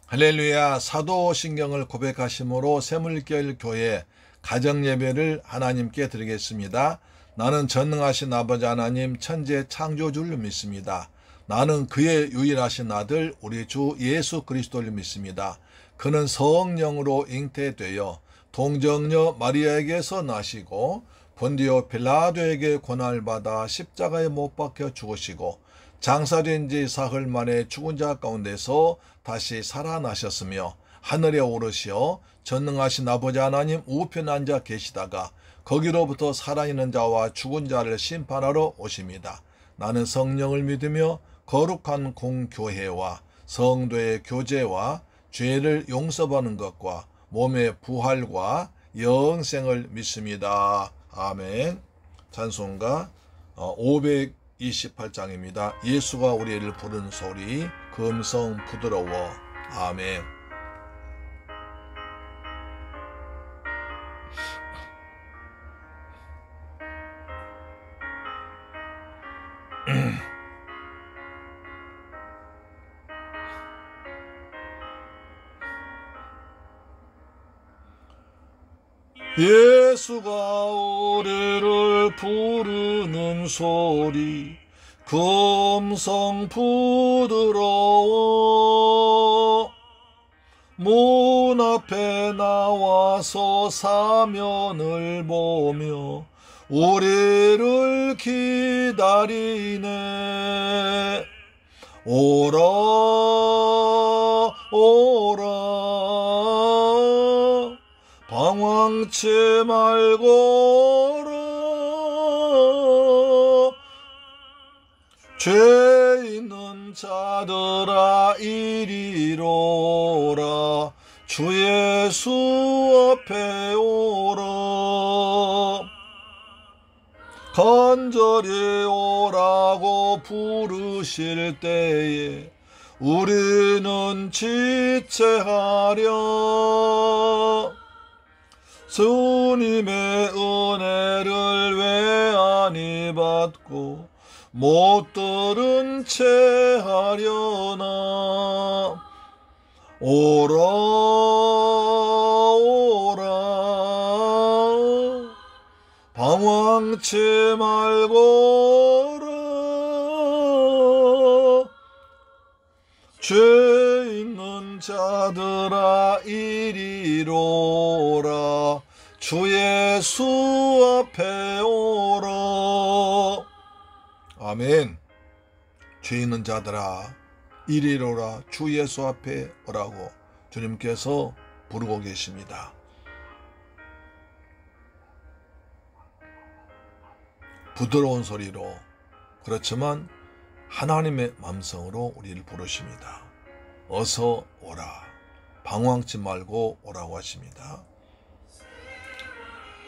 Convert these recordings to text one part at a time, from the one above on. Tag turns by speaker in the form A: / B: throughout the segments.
A: 할렐루야. 사도신경을 고백하심으로 새물결 교회 가정예배를 하나님께 드리겠습니다. 나는 전능하신 아버지 하나님 천재 창조주를 믿습니다. 나는 그의 유일하신 아들 우리 주 예수 그리스도를 믿습니다. 그는 성령으로 잉태되어 동정녀 마리아에게서 나시고 본디오 빌라도에게 고난을 받아 십자가에 못 박혀 죽으시고 장사된 지 사흘 만에 죽은 자 가운데서 다시 살아나셨으며 하늘에 오르시어 전능하신 아버지 하나님 우편에 앉아 계시다가 거기로부터 살아있는 자와 죽은 자를 심판하러 오십니다. 나는 성령을 믿으며 거룩한 공교회와 성도의 교제와 죄를 용서받는 것과 몸의 부활과 영생을 믿습니다. 아멘. 찬송가 528장입니다. 예수가 우리를 부르는 소리, 그 음성 부드러워. 아멘. 예수가 우리를 부르는 소리, 그 음성 부드러워. 문 앞에 나와서 사면을 보며 우리를 기다리네. 오라 오라 방황치 말고 오라. 죄 있는 자들아 이리로 오라. 주 예수 앞에 오라. 간절히 오라고 부르실 때에 우리는 지체하려. 주님의 은혜를 왜 아니 받고 못 들은 채 하려나. 오라 오라 방황치 말고 오라. 죄 있는 자들아 이리로 오라. 주 예수 앞에 오라. 아멘. 죄 있는 자들아 이리로 오라. 주 예수 앞에 오라고 주님께서 부르고 계십니다. 부드러운 소리로, 그렇지만 하나님의 음성으로 우리를 부르십니다. 어서 오라. 방황치 말고 오라고 하십니다.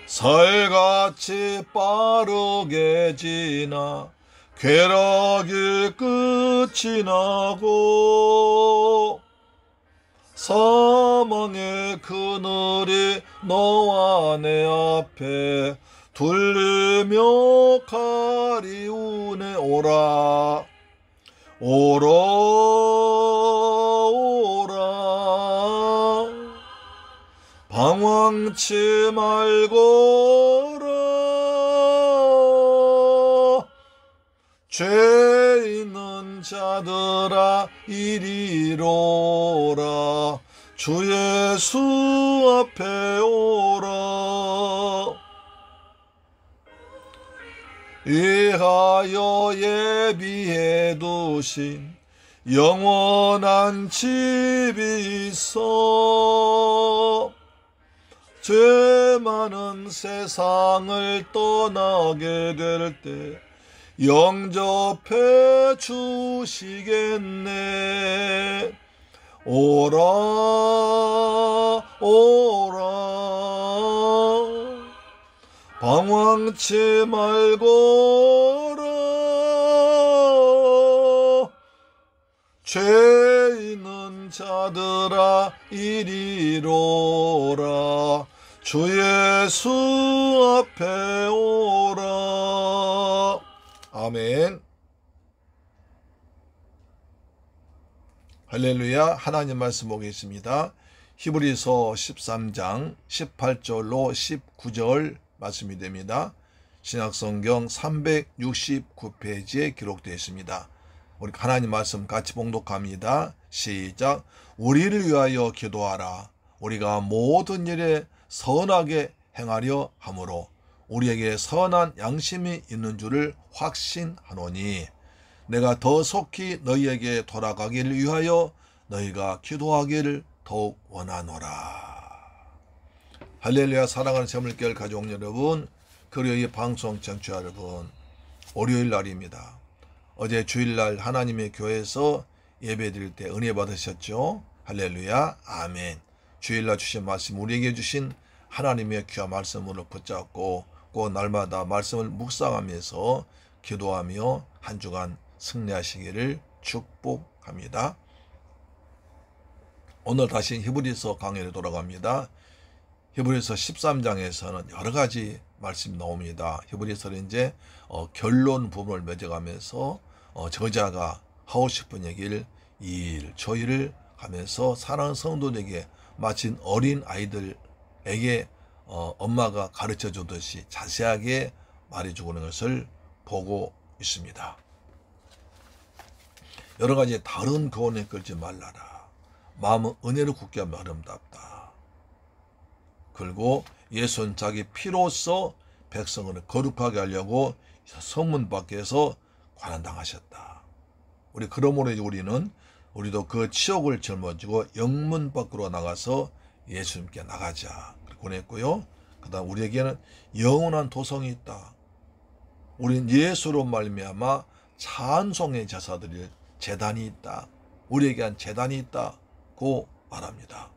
A: 살같이 빠르게 지나 쾌락이 끝이 나고 사망의 그늘이 너와 내 앞에 둘리며 가리우네. 오라 오라 오라 방황치 말고 오라. 죄 있는 자들아 이리로 오라. 주 예수 앞에 오라. 위하여 예비해 두신 영원한 집이 있어. 죄 많은 세상을 떠나게 될 때 영접해 주시겠네. 오라 오라 방황치 말고 오라. 죄 있는 자들아 이리로 오라. 주 예수 앞에 오라. 아멘. 할렐루야. 하나님 말씀 보겠습니다. 히브리서 13장 18절로 19절 말씀이 됩니다. 신약성경 369페이지에 기록되어 있습니다. 우리 하나님 말씀 같이 봉독합니다. 시작. 우리를 위하여 기도하라. 우리가 모든 일에 선하게 행하려 함으로 우리에게 선한 양심이 있는 줄을 확신하노니 내가 더 속히 너희에게 돌아가기를 위하여 너희가 기도하기를 더욱 원하노라. 할렐루야. 사랑하는 새물결 가족 여러분, 그리고 이 방송 청취자 여러분, 월요일 날입니다. 어제 주일날 하나님의 교회에서 예배 드릴 때 은혜 받으셨죠? 할렐루야. 아멘. 주일날 주신 말씀, 우리에게 주신 하나님의 귀한 말씀으로 붙잡고 꼭 날마다 말씀을 묵상하면서 기도하며 한 주간 승리하시기를 축복합니다. 오늘 다시 히브리서 강의로 돌아갑니다. 히브리서 13장에서는 여러 가지 말씀이 나옵니다. 히브리서는 이제 결론 부분을 맺어가면서 저자가 하고 싶은 얘기를 이일 저일을 하면서 사랑하는 성도들에게 마치 어린 아이들에게 엄마가 가르쳐 주듯이 자세하게 말해주고 있는 것을 보고 있습니다. 여러 가지 다른 교훈에 끌지 말라라. 마음은 은혜를 굳게 하면 아름답다. 그리고 예수는 자기 피로써 백성을 거룩하게 하려고 성문 밖에서 고난당하셨다. 그러므로 우리도 그 치욕을 짊어지고 영문 밖으로 나가서 예수님께 나가자. 그랬고요. 그 다음 우리에게는 영원한 도성이 있다. 우린 예수로 말미암아 찬송의 제사드릴 제단이 있다. 우리에게 한 제단이 있다고 말합니다.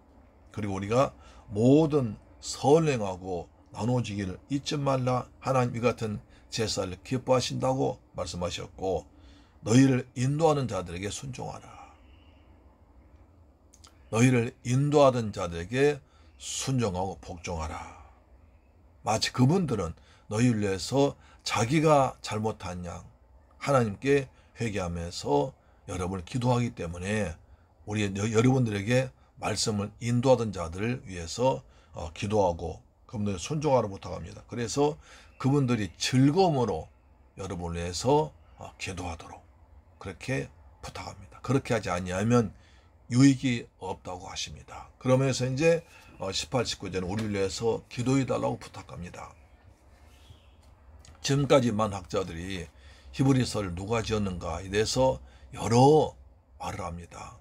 A: 그리고 우리가 모든 선행하고 나눠지기를 잊지 말라. 하나님 이 같은 제사를 기뻐하신다고 말씀하셨고 너희를 인도하는 자들에게 순종하라. 너희를 인도하던 자들에게 순종하고 복종하라. 마치 그분들은 너희를 위해서 자기가 잘못한 양 하나님께 회개하면서 여러분을 기도하기 때문에 여러분들에게 말씀을 인도하던 자들을 위해서 기도하고 그분들 순종하라 부탁합니다. 그래서 그분들이 즐거움으로 여러분을 위해서 기도하도록 그렇게 부탁합니다. 그렇게 하지 아니하면 유익이 없다고 하십니다. 그러면서 이제 18, 19절은 우리를 위해서 기도해달라고 부탁합니다. 지금까지 많은 학자들이 히브리서를 누가 지었는가에 대해서 여러 말을 합니다.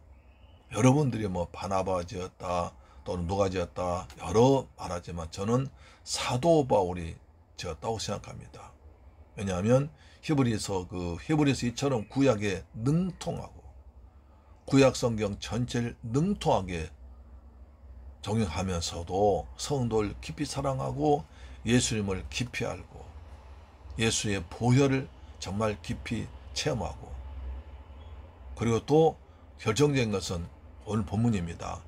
A: 여러분들이 바나바 지었다 또는 누가 지었다 여러 말하지만 저는 사도 바울이 지었다고 생각합니다. 왜냐하면 히브리서 이처럼 구약에 능통하고 구약 성경 전체를 능통하게 적용하면서도 성도를 깊이 사랑하고 예수님을 깊이 알고 예수의 보혈을 정말 깊이 체험하고 그리고 또 결정적인 것은 오늘 본문입니다.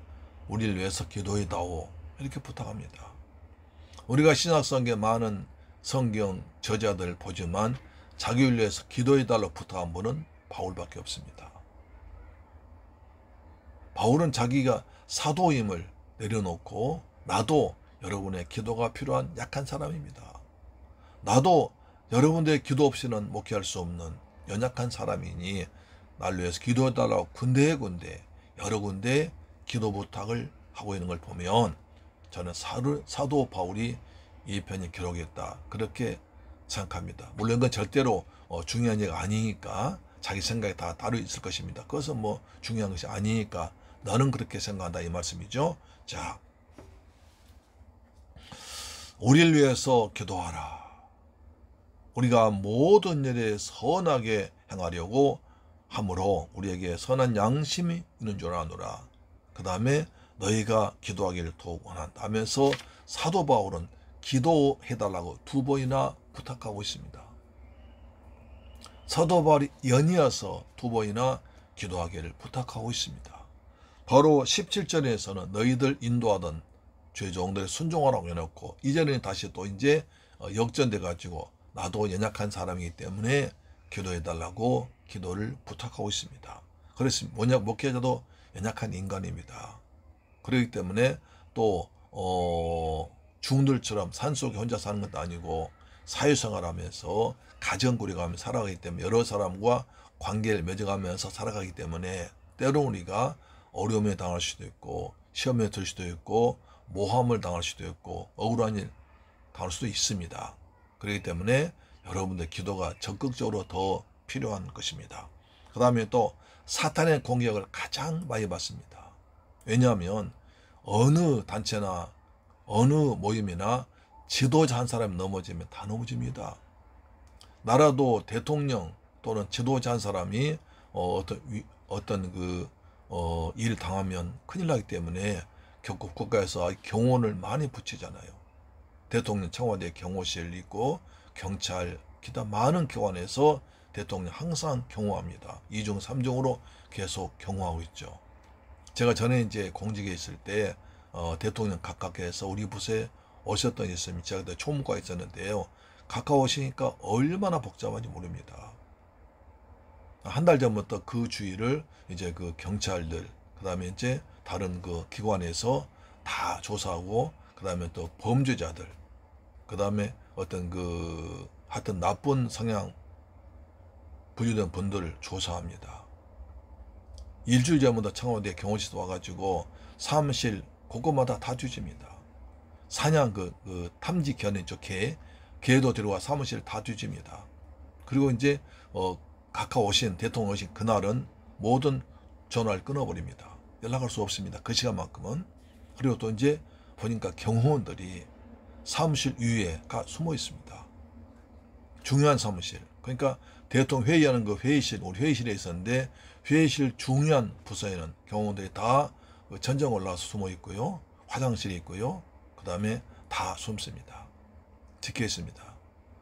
A: 우리를 위해서 기도해다오 이렇게 부탁합니다. 우리가 신약성경에 많은 성경 저자들 보지만 자기를 위해서 기도해달라고 부탁한 분은 바울밖에 없습니다. 바울은 자기가 사도임을 내려놓고 나도 여러분의 기도가 필요한 약한 사람입니다. 나도 여러분들의 기도 없이는 목회할 수 없는 연약한 사람이니 나를 위해서 기도해달라고 군데 여러 군데 기도 부탁을 하고 있는 걸 보면 저는 사도 바울이 이 편이 기록했다 그렇게 생각합니다. 물론 그건 절대로 중요한 얘기가 아니니까 자기 생각이 다 따로 있을 것입니다. 그것은 중요한 것이 아니니까 나는 그렇게 생각한다 이 말씀이죠. 자, 우리를 위해서 기도하라. 우리가 모든 일에 선하게 행하려고 함으로 우리에게 선한 양심이 있는 줄 아노라. 그 다음에 너희가 기도하기를 더욱 원한다 하면서 사도 바울은 기도해달라고 2번이나 부탁하고 있습니다. 사도 바울이 연이어서 2번이나 기도하기를 부탁하고 있습니다. 바로 17절에서는 너희들 인도하던 죄종들의 순종하라고 해놓고 이제는 다시 또 이제 역전돼 가지고 나도 연약한 사람이기 때문에 기도해달라고 기도를 부탁하고 있습니다. 그렇습니다. 뭐냐, 목회자도 연약한 인간입니다. 그렇기 때문에 또 중들처럼 산속에 혼자 사는 것도 아니고 사회생활하면서 가정 꾸려가며 살아가기 때문에 여러 사람과 관계를 맺어가면서 살아가기 때문에 때로는 우리가 어려움에 당할 수도 있고 시험에 들 수도 있고 모함을 당할 수도 있고 억울한 일 당할 수도 있습니다. 그렇기 때문에 여러분들 기도가 적극적으로 더 필요한 것입니다. 그 다음에 또 사탄의 공격을 가장 많이 받습니다. 왜냐하면 어느 단체나 어느 모임이나 지도자 한 사람이 넘어지면 다 넘어집니다. 나라도 대통령 또는 지도자 한 사람이 일을 당하면 큰일 나기 때문에 결국 국가에서 경호원을 많이 붙이잖아요. 대통령 청와대 경호실 있고 경찰 기타 많은 기관에서 대통령 항상 경호합니다. 2중 3중으로 계속 경호하고 있죠. 제가 전에 이제 공직에 있을 때 대통령 가깝게해서 우리 부서에 오셨던 일 있으면 제가 그때 총무과에 있었는데요. 가까우시니까 얼마나 복잡한지 모릅니다. 한 달 전부터 그 주위를 이제 그 경찰들, 그 다음에 이제 다른 그 기관에서 다 조사하고, 그 다음에 또 범죄자들, 그 다음에 어떤 하여튼 나쁜 성향 분류된 분들을 조사합니다. 일주일 전부터 청와대 경호실 와가지고 사무실 곳곳마다 다 뒤집니다. 사냥 탐지 견해 있죠. 개도 들어와 사무실 다 뒤집니다. 그리고 이제 가까우신 대통령 오신 그날은 모든 전화를 끊어버립니다. 연락할 수 없습니다. 그 시간만큼은. 그리고 또 이제 보니까 경호원들이 사무실 위에 숨어 있습니다. 중요한 사무실. 그러니까 대통령 회의하는 그 회의실, 우리 회의실에 있었는데 회의실 중요한 부서에는 경호원들이 다 전정 올라와서 숨어 있고요. 화장실에 있고요. 그 다음에 다 숨습니다. 지켜 있습니다.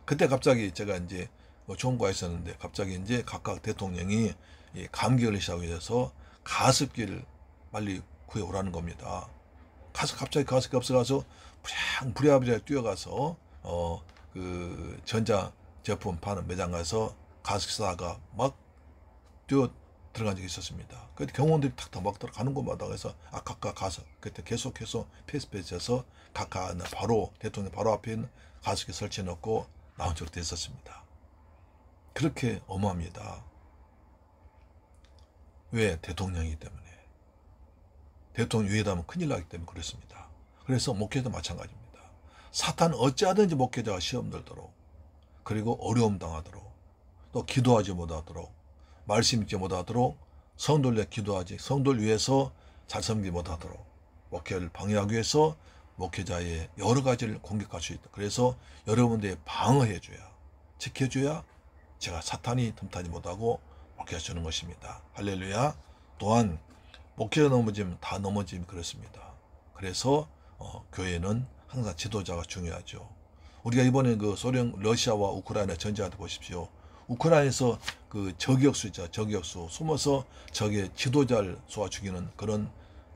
A: 그때 갑자기 제가 이제 총무과에 있었는데 갑자기 이제 각각 대통령이 감기 걸리시다고 해서 가습기를 빨리 구해오라는 겁니다. 갑자기 가습기 없어가서 부랴부랴 뛰어가서 전자 제품 파는 매장 가서 가습기 사다가 막 뛰어 들어간 적이 있었습니다. 그때 경호원들이 탁탁 막 들어가는 곳마다 그래서 각각 가서 그때 계속해서 페이스페이스에서 각각 바로 대통령 바로 앞에 있는 가습기 설치해 놓고 나온 적도 있었습니다. 그렇게 어마합니다. 왜? 대통령이기 때문에. 대통령 위에 닿으면 큰일 나기 때문에 그렇습니다. 그래서 목회자도 마찬가지입니다. 사탄은 어찌하든지 목회자가 시험 들도록, 그리고 어려움 당하도록, 또 기도하지 못하도록, 말씀 읽지 못하도록, 성도를 위해 기도하지, 성도를 위해서 잘 섬기지 못하도록, 목회를 방해하기 위해서 목회자의 여러 가지를 공격할 수 있다. 그래서 여러분들이 방어해줘야, 지켜줘야 제가 사탄이 틈타지 못하고 목회할 수 있는 것입니다. 할렐루야. 또한 목회자 넘어지면 다 넘어지면 그렇습니다. 그래서 교회는 항상 지도자가 중요하죠. 우리가 이번에 소련, 러시아와 우크라이나 전쟁할 때 보십시오. 우크라이나에서 저격수 있죠. 저격수. 숨어서 적의 지도자를 쏘아 죽이는 그런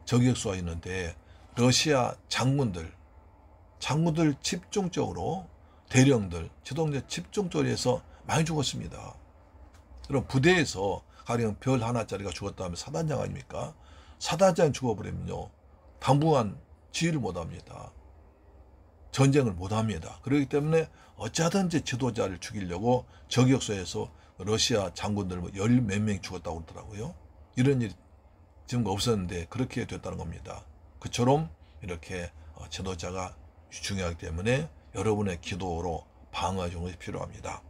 A: 저격수가 있는데 러시아 장군들 집중적으로 대령들, 지도자 집중적으로 해서 많이 죽었습니다. 그럼 부대에서 가령 별 하나짜리가 죽었다면 사단장 아닙니까? 사단장이 죽어버리면요. 당분간 지휘를 못합니다. 전쟁을 못합니다. 그렇기 때문에 어찌하든지 지도자를 죽이려고 저격소에서 러시아 장군들 열 몇 명이 죽었다고 그러더라고요. 이런 일이 지금 없었는데 그렇게 됐다는 겁니다. 그처럼 이렇게 지도자가 중요하기 때문에 여러분의 기도로 방어해 주는 것이 필요합니다.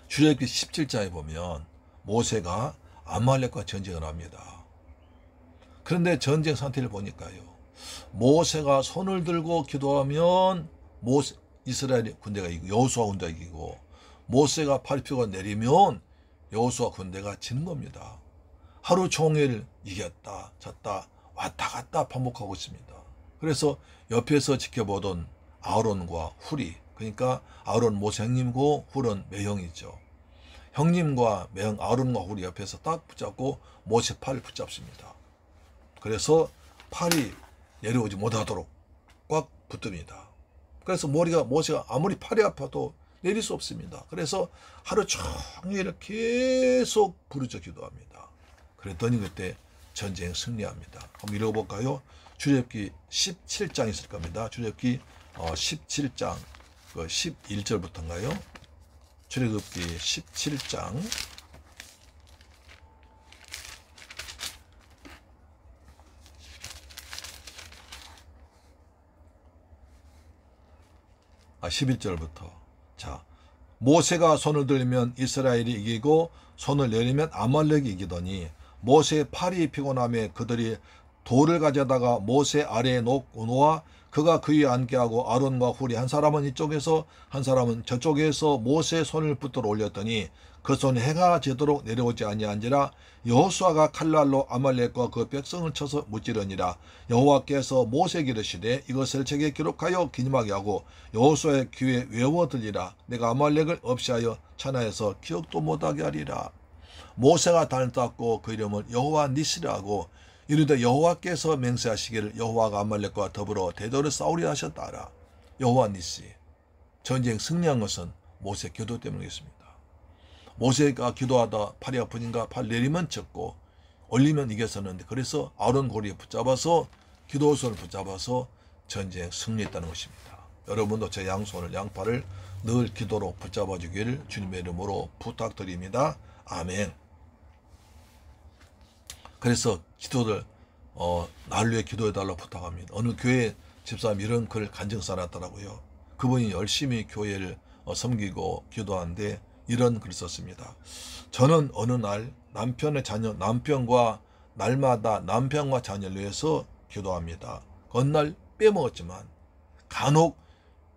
A: 출애굽기 17장에 보면 모세가 아말렉과 전쟁을 합니다. 그런데 전쟁 상태를 보니까요. 모세가 손을 들고 기도하면 이스라엘 군대가 이기고 여호수아 군대가 이기고, 모세가 팔 펴고 내리면 여호수아 군대가 지는 겁니다. 하루 종일 이겼다 졌다 왔다 갔다 반복하고 있습니다. 그래서 옆에서 지켜보던 아론과 훌이, 그러니까 아론 모세 형님이고 훌은 매형이죠. 형님과 매형 아론과 훌이 옆에서 딱 붙잡고 모세 팔을 붙잡습니다. 그래서 팔이 내려오지 못하도록 꽉 붙듭니다. 그래서 모세가 아무리 팔이 아파도 내릴 수 없습니다. 그래서 하루 종일 계속 부르짖어 기도합니다. 그랬더니 그때 전쟁 승리합니다. 한번 읽어볼까요? 출애굽기 17장 있을 겁니다. 출애굽기 17장 11절부터인가요? 출애굽기 17장 11절부터. 자, 모세가 손을 들면 이스라엘이 이기고 손을 내리면 아말렉이 이기더니 모세의 팔이 피곤함에 그들이 돌을 가져다가 모세 아래에 놓아 그가 그 위에 앉게 하고 아론과 훌이 한 사람은 이쪽에서 한 사람은 저쪽에서 모세의 손을 붙들어 올렸더니 그 손이 해가 지도록 내려오지 아니한지라. 여호수아가 칼날로 아말렉과 그 백성을 쳐서 무찌르니라. 여호와께서 모세에게 이르시되 이것을 책에 기록하여 기념하게 하고 여호수아의 귀에 외워 들리라. 내가 아말렉을 없이하여 천하에서 기억도 못하게 하리라. 모세가 단을 닦고 그 이름을 여호와 니시라 하고 이르되 여호와께서 맹세하시기를 여호와가 아말렉과 더불어 대대로 싸우리 하셨다 하라. 여호와 니시. 전쟁 승리한 것은 모세 기도 때문이겠습니다. 모세가 기도하다 팔이 아프니까 팔 내리면 쳤고 올리면 이겼었는데, 그래서 아론 고리에 붙잡아서 기도손을 붙잡아서 전쟁 승리했다는 것입니다. 여러분도 제 양손을 양팔을 늘 기도로 붙잡아 주기를 주님의 이름으로 부탁드립니다. 아멘. 그래서 기도를 날 위해 기도해달라고 부탁합니다. 어느 교회 집사님 이런 글 간증 써놨더라고요. 그분이 열심히 교회를 섬기고 기도하는데 이런 글을 썼습니다. 저는 어느 날 남편과 날마다 남편과 자녀를 위해서 기도합니다. 어느 날 빼먹었지만 간혹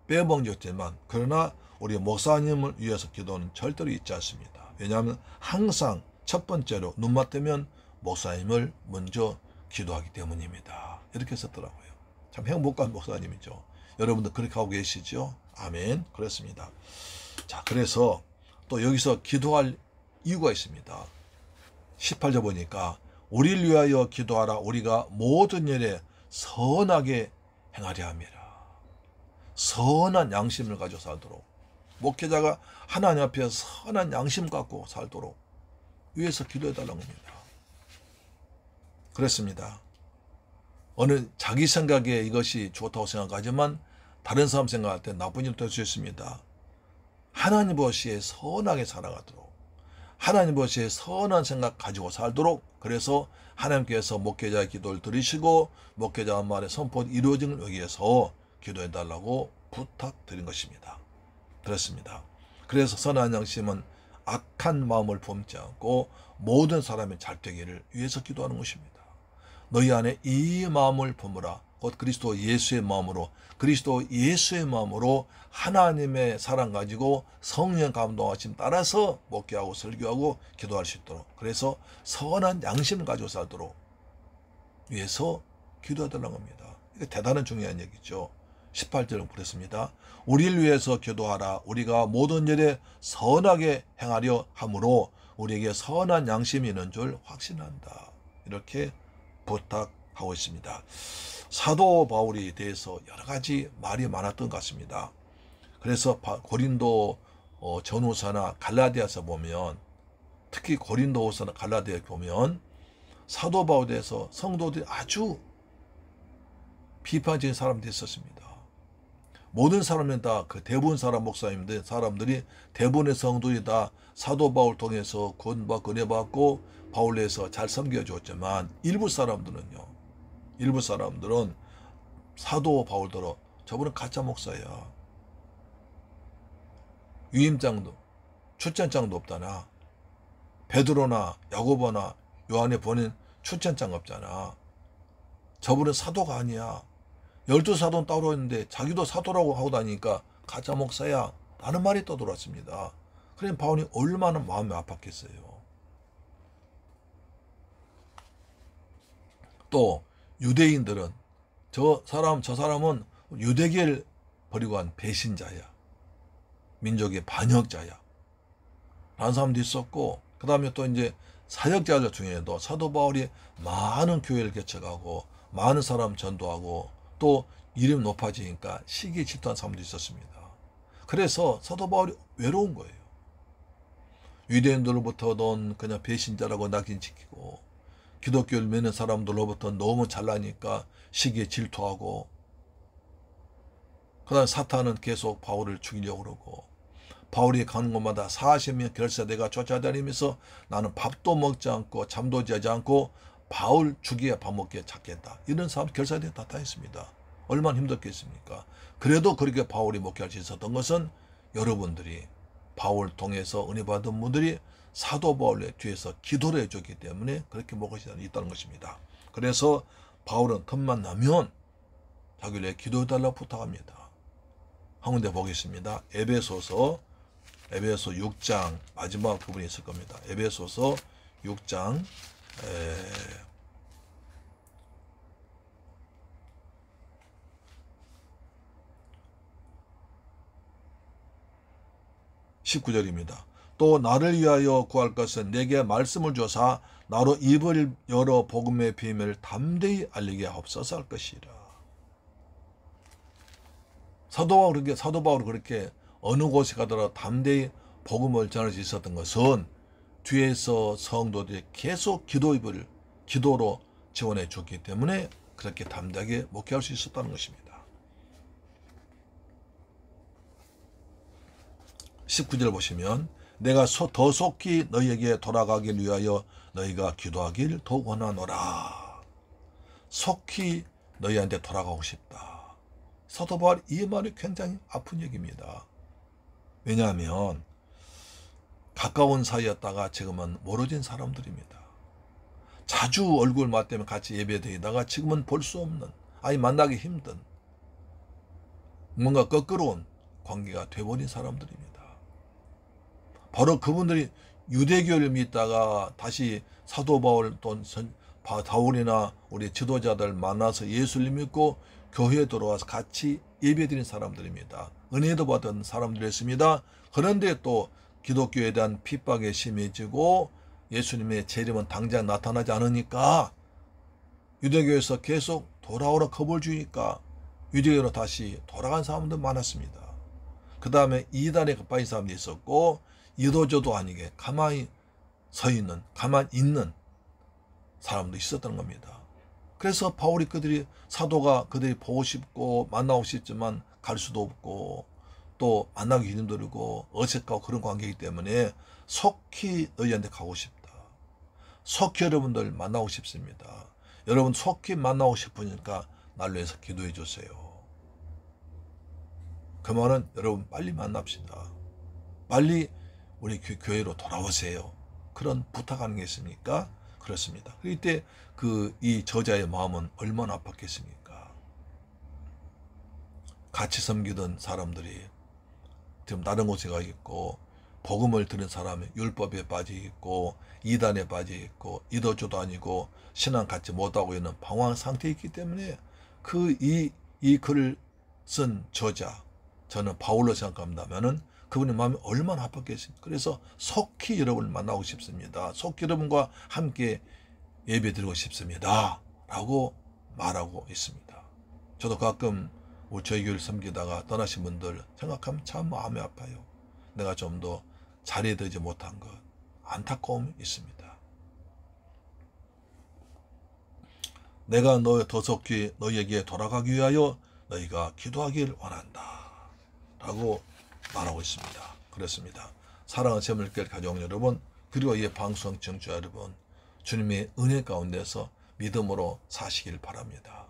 A: 빼먹었지만 그러나 우리 목사님을 위해서 기도는 절대로 잊지 않습니다. 왜냐하면 항상 첫 번째로 눈만 뜨면 목사님을 먼저 기도하기 때문입니다. 이렇게 썼더라고요. 참 행복한 목사님이죠. 여러분도 그렇게 하고 계시죠? 아멘. 그렇습니다. 자, 그래서 또 여기서 기도할 이유가 있습니다. 18절 보니까 우리를 위하여 기도하라. 우리가 모든 일에 선하게 행하려 함이라. 선한 양심을 가지고 살도록, 목회자가 하나님 앞에 선한 양심 갖고 살도록 위해서 기도해달라는 겁니다. 그렇습니다. 어느 자기 생각에 이것이 좋다고 생각하지만 다른 사람 생각할 때 나쁜 일도 될 수 있습니다. 하나님 보시에 선하게 살아가도록, 하나님 보시에 선한 생각 가지고 살도록, 그래서 하나님께서 목회자의 기도를 들으시고 목회자 말의 선포가 이루어짐을 위해서 기도해달라고 부탁드린 것입니다. 그렇습니다. 그래서 선한 양심은 악한 마음을 품지 않고 모든 사람이 잘 되기를 위해서 기도하는 것입니다. 너희 안에 이 마음을 품으라. 곧 그리스도 예수의 마음으로, 그리스도 예수의 마음으로 하나님의 사랑 가지고 성령 감동하심 따라서 목회하고 설교하고 기도할 수 있도록, 그래서 선한 양심을 가지고 살도록 위해서 기도해달라는 겁니다. 이게 대단한 중요한 얘기죠. 18절은 그랬습니다. 우리를 위해서 기도하라. 우리가 모든 일에 선하게 행하려 함으로 우리에게 선한 양심이 있는 줄 확신한다. 이렇게 부탁하고 있습니다. 사도 바울에 대해서 여러 가지 말이 많았던 것 같습니다. 그래서 고린도 전후서나 갈라디아서 보면, 특히 고린도후서나 갈라디아 보면 사도 바울에 대해서 성도들이 아주 비판적인 사람들이 있었습니다. 모든 사람은 다 그 대부분 목사님들 사람들이 대부분의 성도들이 다 사도 바울 통해서 구원받고 은혜받고 바울에서 잘 섬겨주었지만 일부 사람들은 사도 바울더러 저분은 가짜 목사야. 유임장도 출전장도 없잖아. 베드로나 야고보나 요한에 보낸 출전장 없잖아. 저분은 사도가 아니야. 12사도는 따로 있는데 자기도 사도라고 하고 다니니까 가짜 목사야 라는 말이 떠돌았습니다. 그럼 바울이 얼마나 마음이 아팠겠어요. 또 유대인들은 저 사람은 유대계를 버리고 한 배신자야, 민족의 반역자야 라는 사람도 있었고, 그 다음에 또 이제 사역자들 중에도 사도 바울이 많은 교회를 개척하고 많은 사람 전도하고 또 이름 높아지니까 시기에 질투한 사람도 있었습니다. 그래서 사도 바울이 외로운 거예요. 유대인들로부터는 그냥 배신자라고 낙인시키고, 기독교를 믿는 사람들로부터 너무 잘나니까 시기에 질투하고, 그 다음에 사탄은 계속 바울을 죽이려고 그러고, 바울이 가는 곳마다 40년 결사대가 쫓아다니면서 나는 밥도 먹지 않고 잠도 자지 않고 바울 죽이야 밥 먹게 찾겠다. 이런 사람 결사대 다 했습니다. 얼마나 힘들겠습니까? 그래도 그렇게 바울이 목회할 수 있었던 것은 여러분들이 바울 통해서 은혜 받은 분들이 사도 바울의 뒤에서 기도를 해줬기 때문에 그렇게 먹을 수 있다는 것입니다. 그래서 바울은 틈만 나면 자기를 기도해달라고 부탁합니다. 한 군데 보겠습니다. 에베소서 6장 마지막 부분이 있을 겁니다. 에베소서 6장 19절입니다. 또 나를 위하여 구할 것은 내게 말씀을 줘서 나로 입을 열어 복음의 비밀을 담대히 알리게 하옵소서 할 것이라. 사도 바울이 그렇게 어느 곳에 가더라도 담대히 복음을 전할 수 있었던 것은 뒤에서 성도들이 계속 기도로 지원해 줬기 때문에 그렇게 담대하게 목회할 수 있었다는 것입니다. 19절 보시면 내가 더 속히 너희에게 돌아가길 위하여 너희가 기도하길 더 원하노라. 속히 너희한테 돌아가고 싶다. 사도 바울 이 말이 굉장히 아픈 얘기입니다. 왜냐하면 가까운 사이였다가 지금은 멀어진 사람들입니다. 자주 얼굴 맞대면 같이 예배드리다가 지금은 볼 수 없는, 아니 만나기 힘든, 뭔가 거꾸로운 관계가 돼버린 사람들입니다. 바로 그분들이 유대교를 믿다가 다시 사도 바울 또 바울이나 우리 지도자들 만나서 예수를 믿고 교회에 들어와서 같이 예배드린 사람들입니다. 은혜도 받은 사람들이었습니다. 그런데 또 기독교에 대한 핍박에 심해지고 예수님의 재림은 당장 나타나지 않으니까 유대교에서 계속 돌아오라 겁을 주니까 유대교로 다시 돌아간 사람도 많았습니다. 그 다음에 이단에 빠진 사람도 있었고 이도저도 아니게 가만히 있는 사람도 있었던 겁니다. 그래서 바울이 사도가 그들이 보고 싶고 만나고 싶지만 갈 수도 없고 또 만나기 힘들고 어색하고 그런 관계이기 때문에 속히 너희한테 가고 싶다. 속히 여러분들 만나고 싶습니다. 여러분 속히 만나고 싶으니까 날로 해서 기도해 주세요. 그 말은 여러분 빨리 만납시다. 빨리 우리 교회로 돌아오세요. 그런 부탁하는 게 있습니까? 그렇습니다. 그때 이 저자의 마음은 얼마나 아팠겠습니까? 같이 섬기던 사람들이 지금 다른 곳에 가 있고 복음을 들은 사람이 율법에 빠져 있고 이단에 빠져 있고 이도저도 아니고 신앙 갖지 못하고 있는 방황 상태에 있기 때문에 이 글을 쓴 저자, 저는 바울로 생각한다면은 그분의 마음이 얼마나 아팠겠습니까? 그래서 속히 여러분을 만나고 싶습니다. 속히 여러분과 함께 예배드리고 싶습니다. 라고 말하고 있습니다. 저도 가끔 우리 저희 교회를 섬기다가 떠나신 분들 생각하면 참 마음이 아파요. 내가 좀 더 잘해드리지 못한 것, 안타까움이 있습니다. 내가 더 속히 너희에게 돌아가기 위하여 너희가 기도하길 원한다. 라고 말하고 있습니다. 그렇습니다. 사랑하는 새물교회 가족 여러분, 그리고 이 방송 청취자 여러분, 주님의 은혜 가운데서 믿음으로 사시길 바랍니다.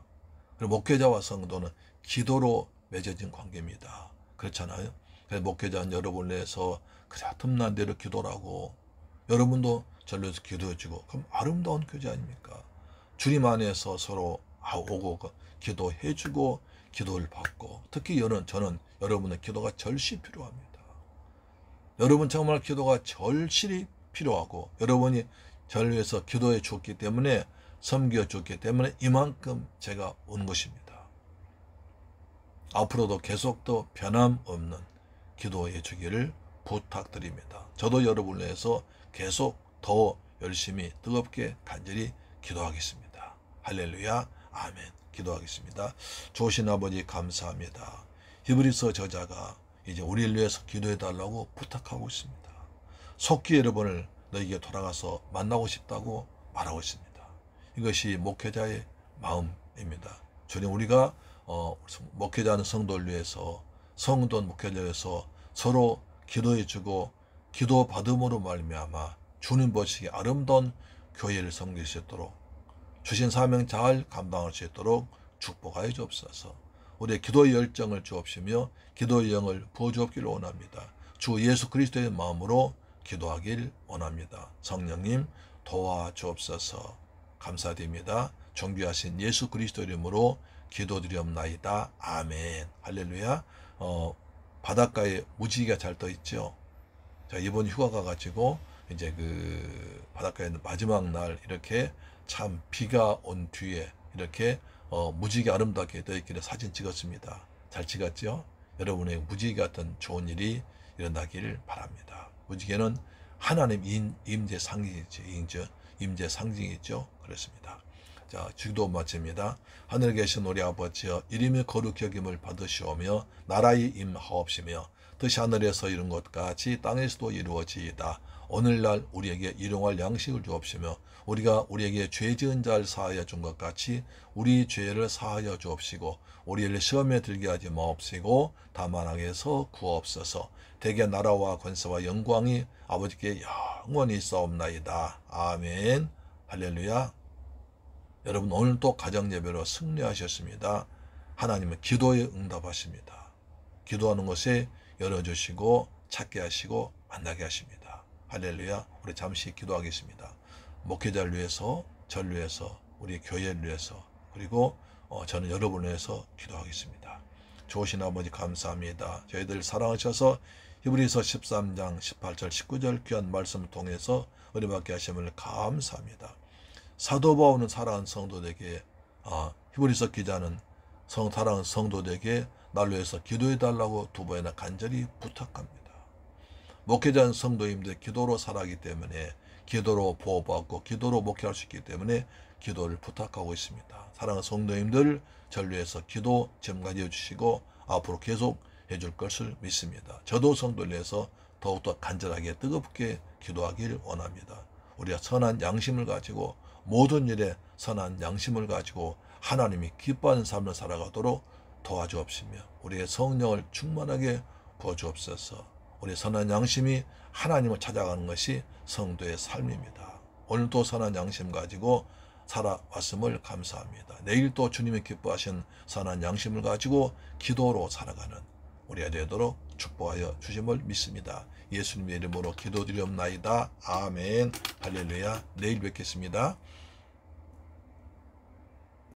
A: 그리고 목회자와 성도는 기도로 맺어진 관계입니다. 그렇잖아요. 그래서 목회자 여러분을 위해서 그래 틈난 대로 기도를 하고 여러분도 저를 위해서 기도해주고 그럼 아름다운 교제 아닙니까? 주님 안에서 서로 오고 기도해주고 기도를 받고 특히 저는 여러분의 기도가 절실히 필요합니다. 여러분 정말 기도가 절실히 필요하고 여러분이 저를 위해서 기도해 줬기 때문에 섬겨 줬기 때문에 이만큼 제가 온 것입니다. 앞으로도 계속 더 변함없는 기도해 주기를 부탁드립니다. 저도 여러분을 위해서 계속 더 열심히 뜨겁게 간절히 기도하겠습니다. 할렐루야 아멘. 기도하겠습니다. 좋으신 아버지 감사합니다. 히브리서 저자가 이제 우리를 위해서 기도해 달라고 부탁하고 있습니다. 속기 여러분을 너에게 돌아가서 만나고 싶다고 말하고 있습니다. 이것이 목회자의 마음입니다. 주님, 우리가 목회자는 성도를 위해서, 성도 목회자를 위해서 서로 기도해 주고 기도 받음으로 말미암아 주님 보시기에 아름다운 교회를 섬길 수 있도록, 주신 사명 잘 감당할 수 있도록 축복하여 주옵소서. 우리의 기도의 열정을 주옵시며 기도의 영을 부어주옵기를 원합니다. 주 예수 그리스도의 마음으로 기도하길 원합니다. 성령님 도와주옵소서. 감사드립니다. 존귀하신 예수 그리스도 이름으로 기도드리옵나이다. 아멘. 할렐루야. 바닷가에 무지개가 잘 떠 있죠. 자, 이번 휴가 가가지고 이제 그 바닷가에 마지막 날 이렇게 참 비가 온 뒤에 이렇게 무지개 아름답게 떠 있길래 사진 찍었습니다. 잘 찍었죠? 여러분의 무지개 같은 좋은 일이 일어나기를 바랍니다. 무지개는 하나님 임재 상징이죠. 임재 상징이죠. 그렇습니다. 자, 기도 마칩니다. 하늘에 계신 우리 아버지여, 이름이 거룩히 여김을 받으시오며 나라의 임하옵시며 뜻이 하늘에서 이룬 것 같이 땅에서도 이루어지이다. 오늘날 우리에게 일용할 양식을 주옵시며 우리가 우리에게 죄 지은 자를 사하여 준 것 같이 우리 죄를 사하여 주옵시고 우리를 시험에 들게 하지 마옵시고 다만 악에서 구하옵소서. 대개 나라와 권세와 영광이 아버지께 영원히 있사옵나이다. 아멘. 할렐루야. 여러분, 오늘 또 가정예배로 승리하셨습니다. 하나님은 기도에 응답하십니다. 기도하는 것에 열어주시고 찾게 하시고 만나게 하십니다. 할렐루야. 우리 잠시 기도하겠습니다. 목회자를 위해서, 저를 위해서, 우리 교회를 위해서, 그리고 저는 여러분을 위해서 기도하겠습니다. 좋으신 아버지 감사합니다. 저희들 사랑하셔서 히브리서 13장 18절 19절 귀한 말씀을 통해서 은혜받게 하심을 감사합니다. 사도 바울은 사랑하는 성도들에게, 히브리서 기자는 사랑하는 성도들에게 날로 해서 기도해달라고 두 번이나 간절히 부탁합니다. 목회자는 성도님들 기도로 살아가기 때문에, 기도로 보호받고 기도로 목회할 수 있기 때문에 기도를 부탁하고 있습니다. 사랑하는 성도님들, 저를 위해서 기도 지금까지 해주시고 앞으로 계속 해줄 것을 믿습니다. 저도 성도를 위해서 더욱더 간절하게 뜨겁게 기도하길 원합니다. 우리가 선한 양심을 가지고, 모든 일에 선한 양심을 가지고 하나님이 기뻐하는 삶을 살아가도록 도와주옵시며 우리의 성령을 충만하게 부어주옵소서. 우리의 선한 양심이 하나님을 찾아가는 것이 성도의 삶입니다. 오늘도 선한 양심 가지고 살아왔음을 감사합니다. 내일 또 주님이 기뻐하신 선한 양심을 가지고 기도로 살아가는 우리가 되도록 축복하여 주심을 믿습니다. 예수님의 이름으로 기도드리옵나이다. 아멘. 할렐루야. 내일 뵙겠습니다.